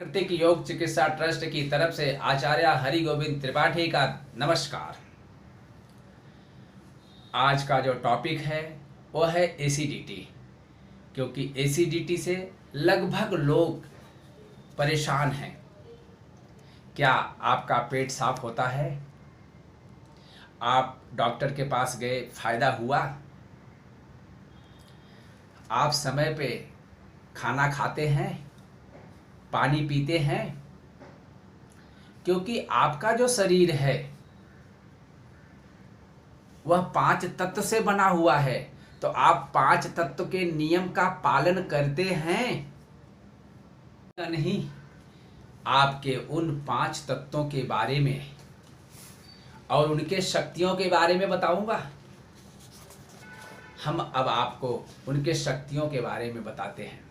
प्राकृतिक योग चिकित्सा ट्रस्ट की तरफ से आचार्य हरि गोविंद त्रिपाठी का नमस्कार। आज का जो टॉपिक है वो है एसिडिटी, क्योंकि एसिडिटी से लगभग लोग परेशान हैं। क्या आपका पेट साफ होता है? आप डॉक्टर के पास गए, फायदा हुआ? आप समय पे खाना खाते हैं, पानी पीते हैं? क्योंकि आपका जो शरीर है वह 5 तत्व से बना हुआ है, तो आप 5 तत्व के नियम का पालन करते हैं या नहीं? आपके उन 5 तत्वों के बारे में और उनके शक्तियों के बारे में बताऊंगा। हम अब आपको उनके शक्तियों के बारे में बताते हैं।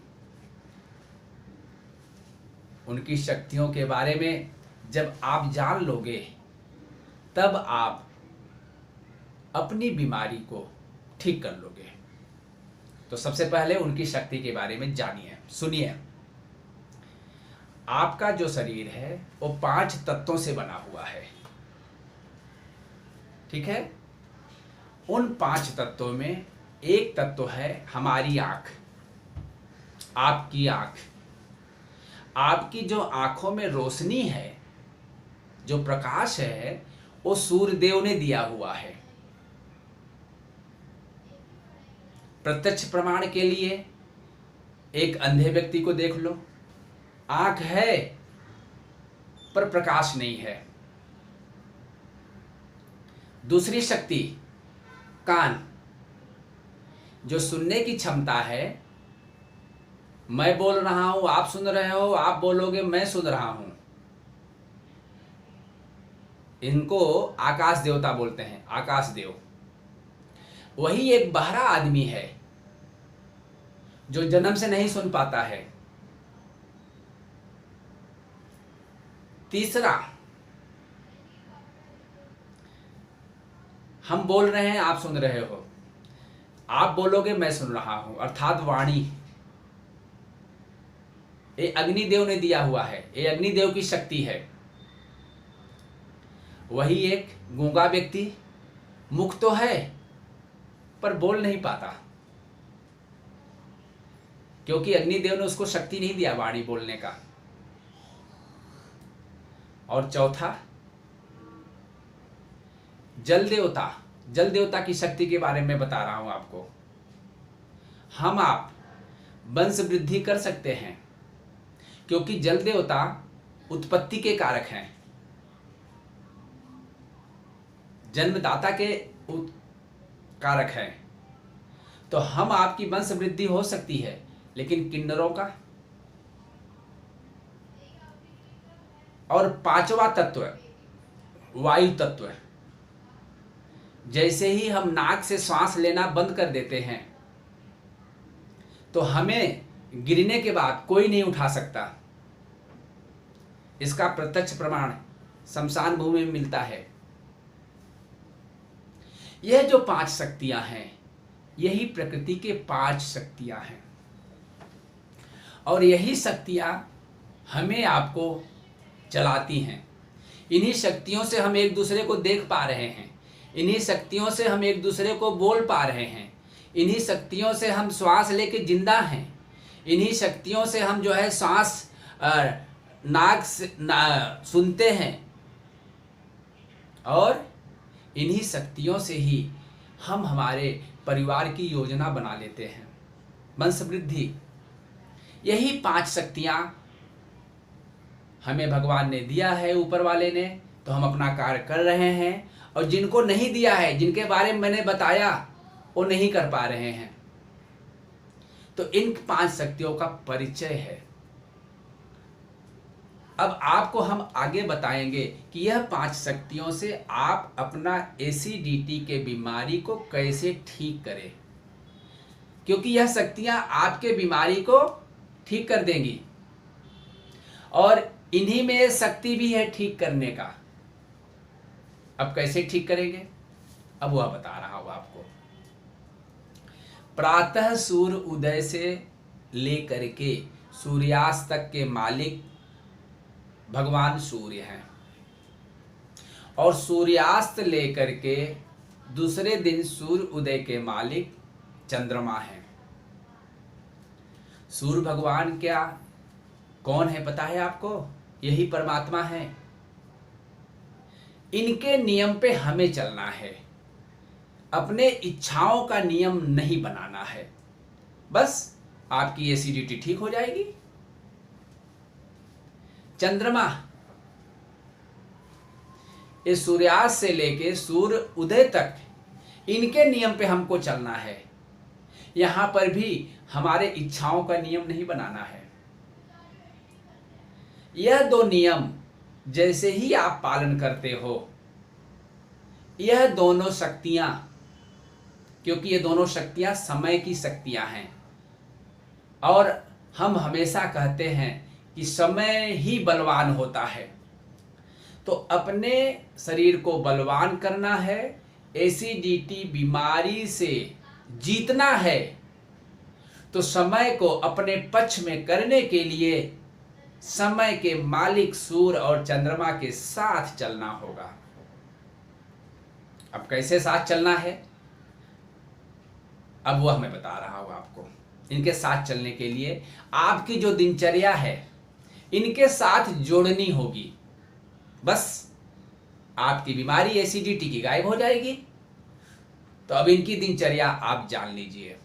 उनकी शक्तियों के बारे में जब आप जान लोगे तब आप अपनी बीमारी को ठीक कर लोगे। तो सबसे पहले उनकी शक्ति के बारे में जानिए, सुनिए। आपका जो शरीर है वो 5 तत्वों से बना हुआ है, ठीक है। उन 5 तत्वों में एक तत्व है हमारी आंख, आपकी आंख। आपकी जो आंखों में रोशनी है, जो प्रकाश है, वो सूर्य देव ने दिया हुआ है। प्रत्यक्ष प्रमाण के लिए एक अंधे व्यक्ति को देख लो, आंख है पर प्रकाश नहीं है। दूसरी शक्ति कान, जो सुनने की क्षमता है। मैं बोल रहा हूं, आप सुन रहे हो, आप बोलोगे, मैं सुन रहा हूं। इनको आकाश देवता बोलते हैं, आकाश देव। वही एक बहरा आदमी है जो जन्म से नहीं सुन पाता है। तीसरा, हम बोल रहे हैं, आप सुन रहे हो, आप बोलोगे, मैं सुन रहा हूं, अर्थात वाणी। ये अग्निदेव ने दिया हुआ है, ये अग्निदेव की शक्ति है। वही एक गूंगा व्यक्ति, मुख तो है पर बोल नहीं पाता, क्योंकि अग्निदेव ने उसको शक्ति नहीं दिया वाणी बोलने का। और चौथा, जल देवता। जल देवता की शक्ति के बारे में बता रहा हूं आपको। हम आप वंश वृद्धि कर सकते हैं, क्योंकि जल देवता उत्पत्ति के कारक हैं, जन्मदाता के कारक हैं। तो हम आपकी वंश वृद्धि हो सकती है, लेकिन किन्नरों का। और 5वां तत्व वायु तत्व। जैसे ही हम नाक से सांस लेना बंद कर देते हैं तो हमें गिरने के बाद कोई नहीं उठा सकता। इसका प्रत्यक्ष प्रमाण शमशान भूमि में मिलता है। यह जो 5 शक्तियां हैं, यही प्रकृति के 5 शक्तियां हैं। और यही शक्तियां हमें आपको चलाती हैं। इन्हीं शक्तियों से हम एक दूसरे को देख पा रहे हैं, इन्हीं शक्तियों से हम एक दूसरे को बोल पा रहे हैं, इन्हीं शक्तियों से हम श्वास लेके जिंदा हैं, इन्हीं शक्तियों से हम जो है सांस नाक से सुनते हैं, और इन्हीं शक्तियों से ही हम हमारे परिवार की योजना बना लेते हैं, वंश वृद्धि। यही 5 शक्तियां हमें भगवान ने दिया है, ऊपर वाले ने, तो हम अपना कार्य कर रहे हैं। और जिनको नहीं दिया है, जिनके बारे में मैंने बताया, वो नहीं कर पा रहे हैं। तो इन 5 शक्तियों का परिचय है। अब आपको हम आगे बताएंगे कि यह 5 शक्तियों से आप अपना एसिडिटी के बीमारी को कैसे ठीक करें, क्योंकि यह शक्तियां आपके बीमारी को ठीक कर देंगी। और इन्हीं में शक्ति भी है ठीक करने का। अब कैसे ठीक करेंगे, अब वह बता रहा हूं आपको। प्रातः सूर्य उदय से लेकर के सूर्यास्त तक के मालिक भगवान सूर्य हैं और सूर्यास्त लेकर के दूसरे दिन सूर्य उदय के मालिक चंद्रमा हैं। सूर्य भगवान क्या कौन है पता है आपको? यही परमात्मा है। इनके नियम पे हमें चलना है, अपने इच्छाओं का नियम नहीं बनाना है। बस आपकी एसिडिटी ठीक हो जाएगी। चंद्रमा इस सूर्यास्त से लेके सूर्य उदय तक इनके नियम पे हमको चलना है। यहां पर भी हमारे इच्छाओं का नियम नहीं बनाना है। यह दो नियम जैसे ही आप पालन करते हो, यह दोनों शक्तियां, क्योंकि ये दोनों शक्तियां समय की शक्तियां हैं और हम हमेशा कहते हैं कि समय ही बलवान होता है, तो अपने शरीर को बलवान करना है, एसिडिटी बीमारी से जीतना है, तो समय को अपने पक्ष में करने के लिए समय के मालिक सूर्य और चंद्रमा के साथ चलना होगा। अब कैसे साथ चलना है, अब वह मैं बता रहा हूं आपको। इनके साथ चलने के लिए आपकी जो दिनचर्या है इनके साथ जोड़नी होगी। बस आपकी बीमारी एसिडिटी की गायब हो जाएगी। तो अब इनकी दिनचर्या आप जान लीजिए।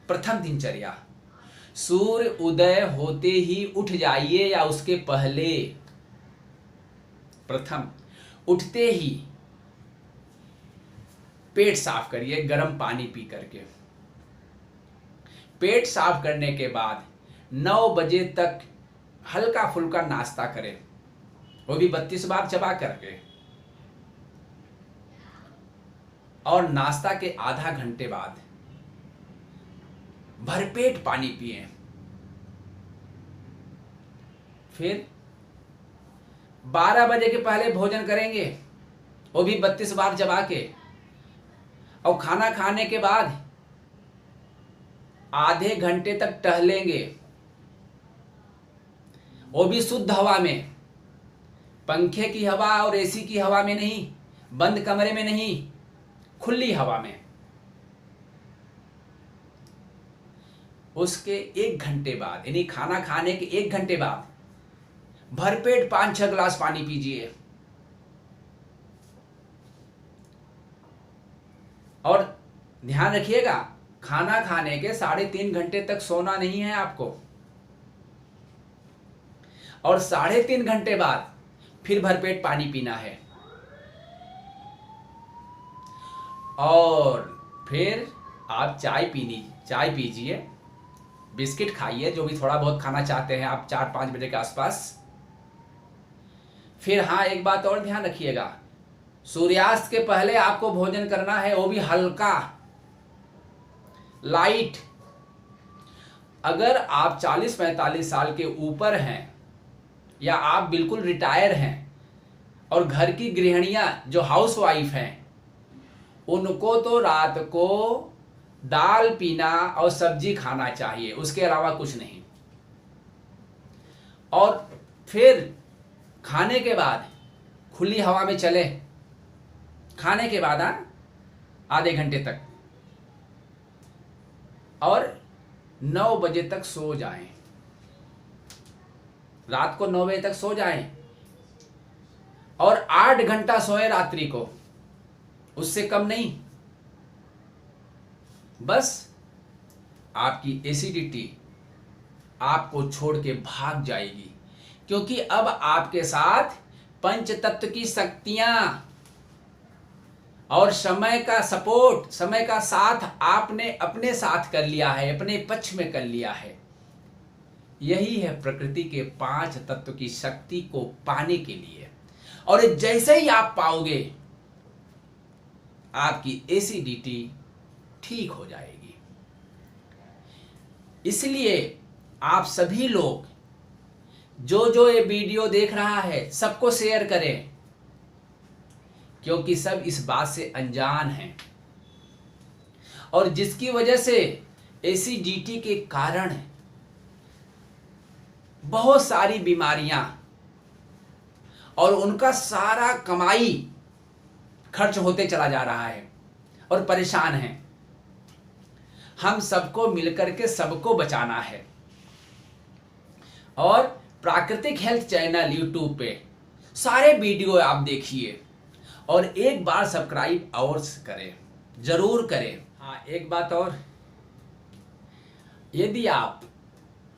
प्रथम दिनचर्या, सूर्य उदय होते ही उठ जाइए या उसके पहले। प्रथम उठते ही पेट साफ करिए गर्म पानी पी करके। पेट साफ करने के बाद 9 बजे तक हल्का फुल्का नाश्ता करें, वो भी 32 बार चबा करके। और नाश्ता के आधा घंटे बाद भरपेट पानी पिए। फिर 12 बजे के पहले भोजन करेंगे, वो भी 32 बार चबा के। और खाना खाने के बाद आधे घंटे तक टहलेंगे, वो भी शुद्ध हवा में, पंखे की हवा और एसी की हवा में नहीं, बंद कमरे में नहीं, खुली हवा में। उसके 1 घंटे बाद, यानी खाना खाने के 1 घंटे बाद भरपेट 5-6 गिलास पानी पीजिए। और ध्यान रखिएगा, खाना खाने के 3.5 घंटे तक सोना नहीं है आपको। और 3.5 घंटे बाद फिर भरपेट पानी पीना है। और फिर आप चाय पीजिए, बिस्किट खाइए, जो भी थोड़ा बहुत खाना चाहते हैं आप 4-5 बजे के आसपास। फिर हाँ, एक बात और ध्यान रखिएगा, सूर्यास्त के पहले आपको भोजन करना है, वो भी हल्का, लाइट। अगर आप 40-45 साल के ऊपर हैं या आप बिल्कुल रिटायर हैं और घर की गृहिणियां जो हाउस वाइफ हैं, उनको तो रात को दाल पीना और सब्जी खाना चाहिए, उसके अलावा कुछ नहीं। और फिर खाने के बाद खुली हवा में चले, खाने के बाद आधे घंटे तक, और 9 बजे तक सो जाएं। रात को 9 बजे तक सो जाएं और 8 घंटा सोए रात्रि को, उससे कम नहीं। बस आपकी एसिडिटी आपको छोड़ के भाग जाएगी, क्योंकि अब आपके साथ पंच तत्व की शक्तियां और समय का सपोर्ट, समय का साथ आपने अपने साथ कर लिया है, अपने पक्ष में कर लिया है। यही है प्रकृति के 5 तत्व की शक्ति को पाने के लिए। और जैसे ही आप पाओगे, आपकी एसिडिटी ठीक हो जाएगी। इसलिए आप सभी लोग जो ये वीडियो देख रहा है, सबको शेयर करें, क्योंकि सब इस बात से अनजान हैं। और जिसकी वजह से एसिडिटी के कारण बहुत सारी बीमारियां और उनका सारा कमाई खर्च होते चला जा रहा है और परेशान हैं। हम सबको मिलकर के सबको बचाना है। और प्राकृतिक हेल्थ चैनल यूट्यूब पे सारे वीडियो आप देखिए और एक बार सब्सक्राइब और करें, जरूर करें। हाँ, एक बात और, यदि आप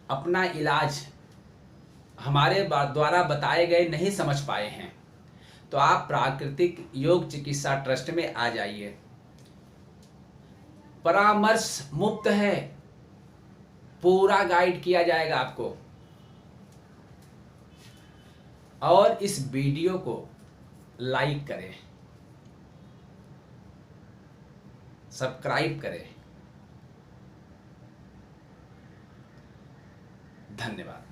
अपना इलाज हमारे द्वारा बताए गए नहीं समझ पाए हैं तो आप प्राकृतिक योग चिकित्सा ट्रस्ट में आ जाइए। परामर्श मुफ्त है, पूरा गाइड किया जाएगा आपको। और इस वीडियो को लाइक करें, सब्सक्राइब करें। धन्यवाद।